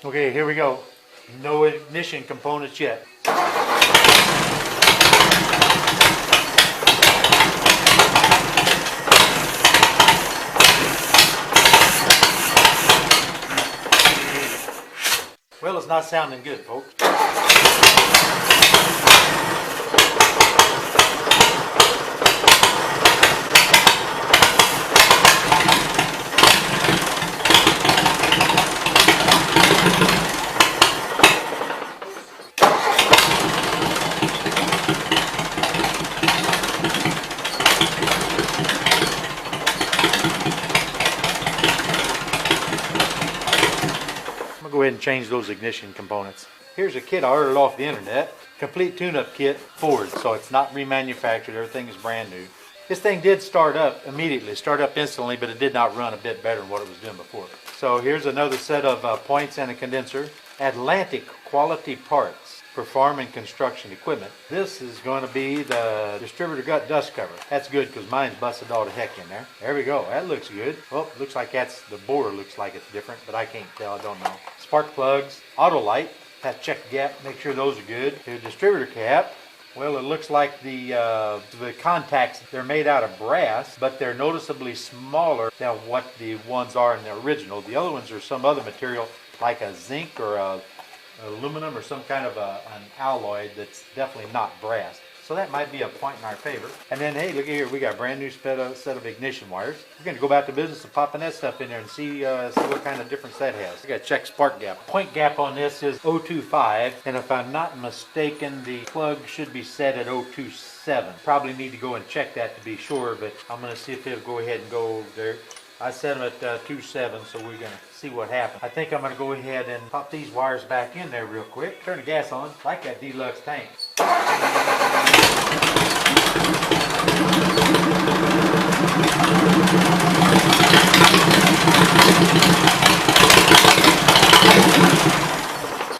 Okay, here we go. No ignition components yet. Well, it's not sounding good, folks. Go ahead and change those ignition components. Here's a kit I ordered off the internet. Complete tune-up kit, Ford, so it's not remanufactured. Everything is brand new. This thing did start up immediately, start up instantly, but it did not run a bit better than what it was doing before. So here's another set of points and a condenser. Atlantic quality parts for farm and construction equipment. This is going to be the distributor gut dust cover. That's good because mine's busted all the heck in there. There we go. That looks good. Well, looks like that's the bore looks like it's different, but I can't tell. I don't know. Spark plugs, auto light. Have to check the gap, make sure those are good. The distributor cap. Well, it looks like the contacts, they're made out of brass, but they're noticeably smaller than what the ones are in the original. The other ones are some other material like a zinc or a aluminum or some kind of an alloy that's definitely not brass. So that might be a point in our favor. And then, hey, look here, we got a brand new set of ignition wires. We're going to go back to business of popping that stuff in there and see what kind of difference that has. We got to check spark gap. Point gap on this is 0.25, and if I'm not mistaken, the plug should be set at 0.27. Probably need to go and check that to be sure, but I'm going to see if it'll go ahead and go there. I set them at 2.7, so we're going to see what happens. I think I'm going to go ahead and pop these wires back in there real quick. Turn the gas on, like that deluxe tank.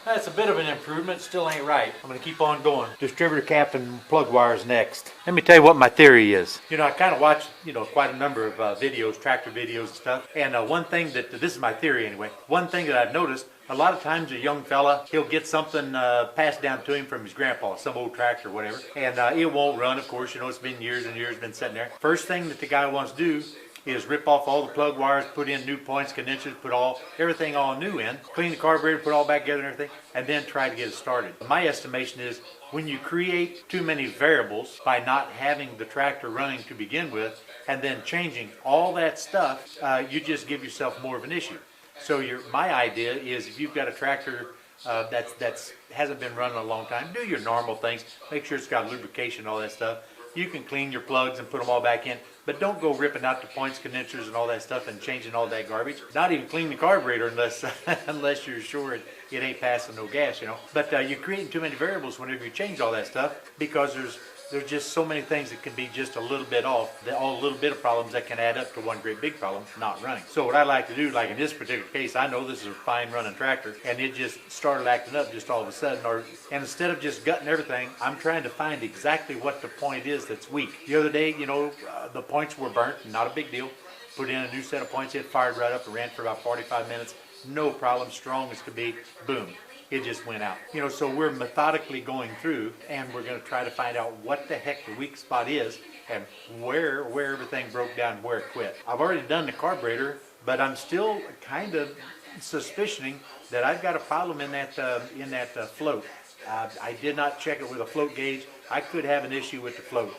That's a bit of an improvement, still ain't right. I'm going to keep on going. Distributor cap and plug wires next. Let me tell you what my theory is. You know, I kind of watch, quite a number of videos, tractor videos and stuff. And one thing this is my theory anyway, one thing that I've noticed, a lot of times a young fella, he'll get something passed down to him from his grandpa, some old tractor or whatever, and it won't run, of course. It's been years and years, been sitting there. First thing that the guy wants to do is rip off all the plug wires, put in new points, condensers, put everything all new in, clean the carburetor, put it all back together and everything, and then try to get it started. My estimation is when you create too many variables by not having the tractor running to begin with, and then changing all that stuff, you just give yourself more of an issue. So my idea is if you've got a tractor that's hasn't been running a long time, do your normal things, make sure it's got lubrication, all that stuff. You can clean your plugs and put them all back in, but don't go ripping out the points, condensers, and all that stuff and changing all that garbage. Not even clean the carburetor unless you're sure it ain't passing no gas, But you're creating too many variables whenever you change all that stuff because there's just so many things that can be just a little bit off, all a little bit of problems that can add up to one great big problem, not running. So what I like to do, like in this particular case, I know this is a fine running tractor, and it just started acting up just all of a sudden. And instead of just gutting everything, I'm trying to find exactly what the point is that's weak. The other day, the points were burnt, not a big deal. Put in a new set of points, it fired right up and ran for about 45 minutes. No problem, strong as could be, boom. It just went out. So we're methodically going through and we're going to try to find out what the heck the weak spot is and where everything broke down and where it quit. I've already done the carburetor, but I'm still kind of suspicioning that I've got a problem in that float. I did not check it with a float gauge. I could have an issue with the float,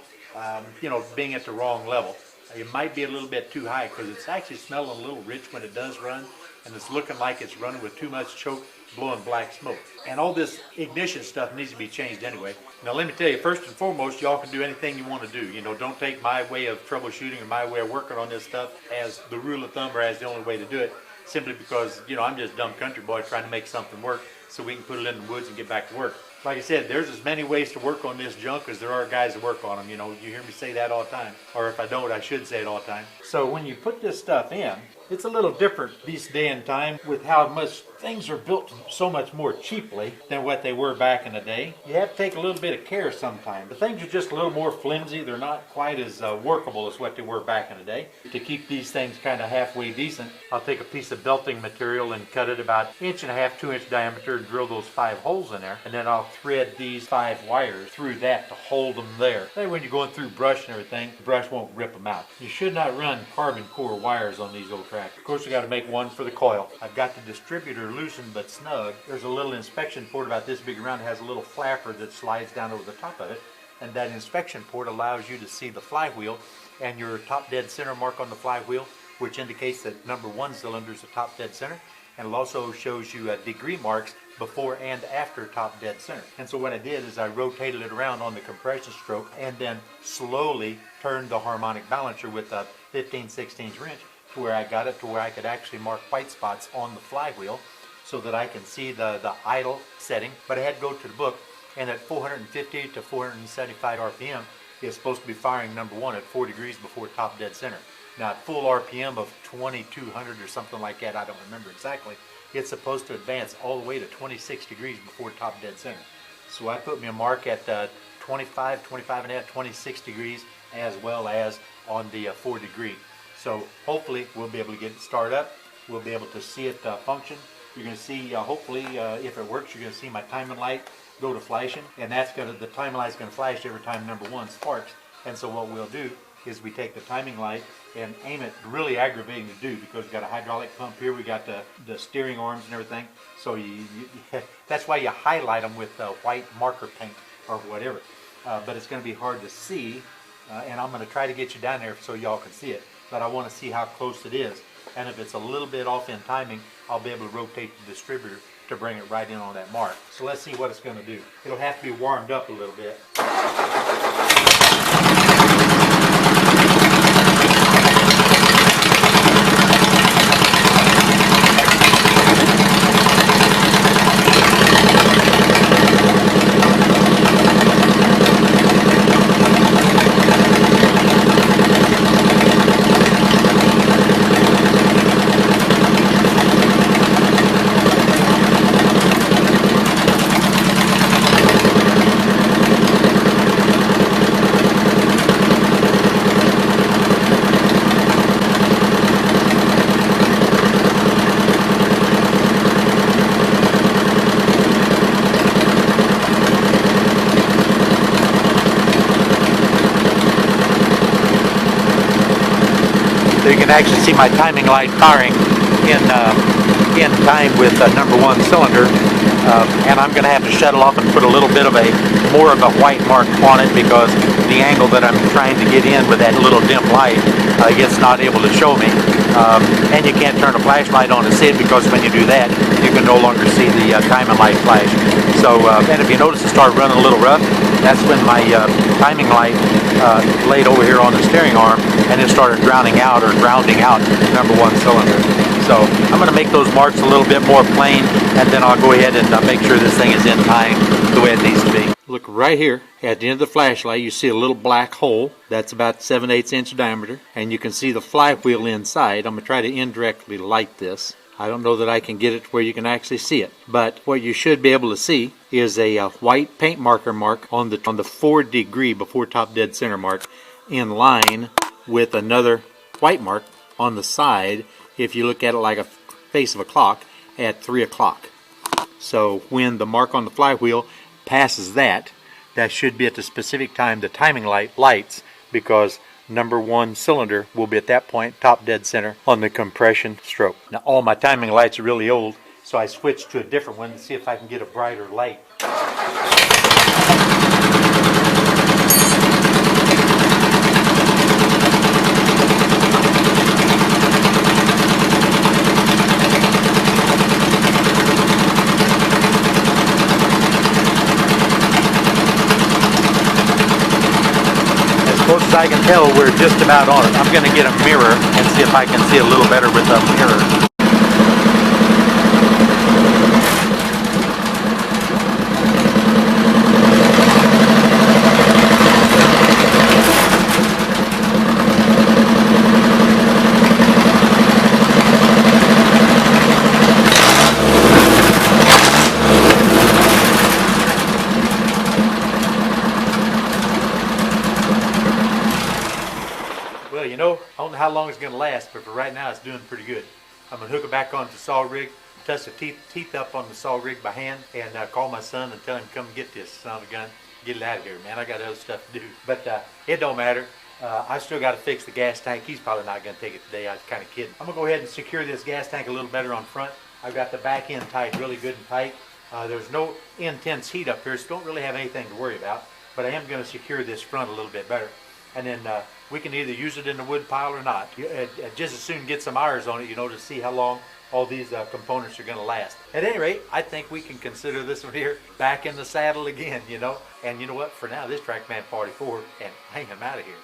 being at the wrong level. It might be a little bit too high because it's actually smelling a little rich when it does run, and it's looking like it's running with too much choke, blowing black smoke. And all this ignition stuff needs to be changed anyway. Now let me tell you, first and foremost, y'all can do anything you want to do. Don't take my way of troubleshooting or my way of working on this stuff as the rule of thumb or as the only way to do it, simply because, I'm just a dumb country boy trying to make something work so we can put it in the woods and get back to work. Like I said, there's as many ways to work on this junk as there are guys that work on them. You hear me say that all the time. Or if I don't, I should say it all the time. So when you put this stuff in, It's a little different this day and time with how much things are built so much more cheaply than what they were back in the day. You have to take a little bit of care sometimes. The things are just a little more flimsy. They're not quite as workable as what they were back in the day. To keep these things kind of halfway decent, I'll take a piece of belting material and cut it about 1.5 to 2-inch diameter and drill those 5 holes in there. And then I'll thread these 5 wires through that to hold them there. That way when you're going through brush and everything, the brush won't rip them out. You should not run carbon core wires on these old tractors. Of course, you got to make one for the coil. I've got the distributor loosened but snug. There's a little inspection port about this big around. It has a little flapper that slides down over the top of it. And that inspection port allows you to see the flywheel and your top dead center mark on the flywheel, which indicates that number 1 cylinder is the top dead center. And it also shows you degree marks before and after top dead center. And so what I did is I rotated it around on the compression stroke and then slowly turned the harmonic balancer with a 15/16 wrench to where I got it to where I could actually mark white spots on the flywheel so that I can see the idle setting. But I had to go to the book, and at 450 to 475 RPM, it's supposed to be firing number 1 at 4 degrees before top dead center. Now at full RPM of 2200 or something like that, I don't remember exactly, it's supposed to advance all the way to 26 degrees before top dead center. So I put me a mark at 25 and a half, 26 degrees, as well as on the 4 degree. So hopefully we'll be able to get it started up. We'll be able to see it function. You're going to see, hopefully, if it works, you're going to see my timing light go to flashing, and the timing light's going to flash every time number 1 sparks. And so what we'll do is we take the timing light and aim it really aggravating to do, because we've got a hydraulic pump here, we got the steering arms and everything. So that's why you highlight them with white marker paint or whatever. But it's going to be hard to see, and I'm going to try to get you down there so y'all can see it. But I want to see how close it is. And if it's a little bit off in timing, I'll be able to rotate the distributor to bring it right in on that mark. So let's see what it's going to do. It'll have to be warmed up a little bit. So you can actually see my timing light firing in time with number 1 cylinder, and I'm going to have to shuttle off and put a little bit of more of a white mark on it, because the angle that I'm trying to get in with that little dim light, it's not able to show me. And you can't turn a flashlight on to see it, because when you do that, you can no longer see the timing light flash. So, and if you notice it start running a little rough, that's when my timing light laid over here on the steering arm, and it started grounding out number 1 cylinder. So I'm going to make those marks a little bit more plain, and then I'll go ahead and make sure this thing is in time the way it needs to be. Look right here at the end of the flashlight, you see a little black hole that's about 7/8 inch diameter, and you can see the flywheel inside. I'm going to try to indirectly light this. I don't know that I can get it where you can actually see it, but what you should be able to see is a white paint marker mark on the 4 degree before top dead center mark, in line with another white mark on the side, if you look at it like a face of a clock, at 3 o'clock. So when the mark on the flywheel passes that should be at the specific time the timing light lights, because number 1 cylinder will be at that point top dead center on the compression stroke. Now all my timing lights are really old, so I switched to a different one to see if I can get a brighter light. As close as I can tell, we're just about on it. I'm going to get a mirror and see if I can see a little better with a mirror. how long it's going to last, but for right now it's doing pretty good. I'm going to hook it back onto the saw rig, touch the teeth up on the saw rig by hand, and call my son and tell him come get this son of a gun. Get it out of here, man. I got other stuff to do. But it don't matter. I still got to fix the gas tank. He's probably not going to take it today. I was kind of kidding. I'm going to go ahead and secure this gas tank a little better on front. I've got the back end tied really good and tight. There's no intense heat up here, so don't really have anything to worry about. But I am going to secure this front a little bit better. And then we can either use it in the wood pile or not. Just as soon get some hours on it, you know, to see how long all these components are going to last. At any rate, I think we can consider this one here back in the saddle again, you know. And you know what? For now, this TrackMan 44, and I am out of here.